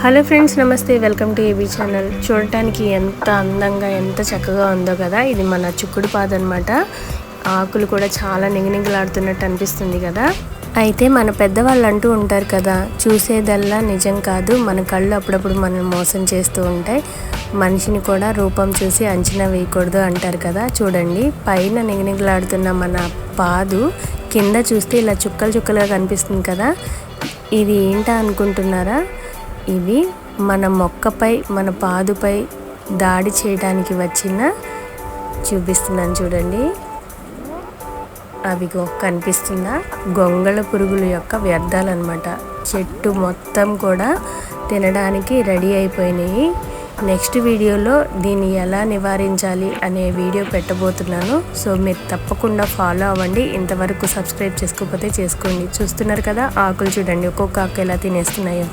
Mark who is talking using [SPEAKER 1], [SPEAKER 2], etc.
[SPEAKER 1] Hello friends, నమస్తే. Welcome to AB channel. చూడటానికి ఎంత అందంగా ఎంత చక్కగా ఉందో కదా. ఇది మన చిక్కుడు పాదు అనమాట. ఆకులు కూడా చాలా నిగనిగలాడుతున్నట్టు అనిపిస్తుంది కదా. అయితే మన పెద్దవాళ్ళు అంటూ ఉంటారు కదా, చూసేదల్లా నిజం కాదు, మన కళ్ళు అప్పుడప్పుడు మనం మోసం చేస్తూ ఉంటాయి, మనిషిని కూడా రూపం చూసి అంచనా వేయకూడదు అంటారు కదా. చూడండి, పైన నిగనిగలాడుతున్న మన పాదు కింద చూస్తే ఇలా చుక్కలు చుక్కలుగా కనిపిస్తుంది కదా. ఇది ఏంటా అనుకుంటున్నారా? ఇవి మన మొక్కపై, మన పాదుపై దాడి చేయడానికి చూపిస్తున్నాను చూడండి. అవిగో కనిపిస్తుందా? గొంగళ పురుగుల యొక్క వ్యర్థాలు అన్నమాట. చెట్టు మొత్తం కూడా తినడానికి రెడీ అయిపోయినాయి. నెక్స్ట్ వీడియోలో దీన్ని ఎలా నివారించాలి అనే వీడియో పెట్టబోతున్నాను. సో మీరు తప్పకుండా ఫాలో అవ్వండి. ఇంతవరకు సబ్స్క్రైబ్ చేసుకోకపోతే చేసుకోండి. చూస్తున్నారు కదా, ఆకులు చూడండి, ఒక్కొక్క ఆకు ఎలా తినేస్తున్నాయో.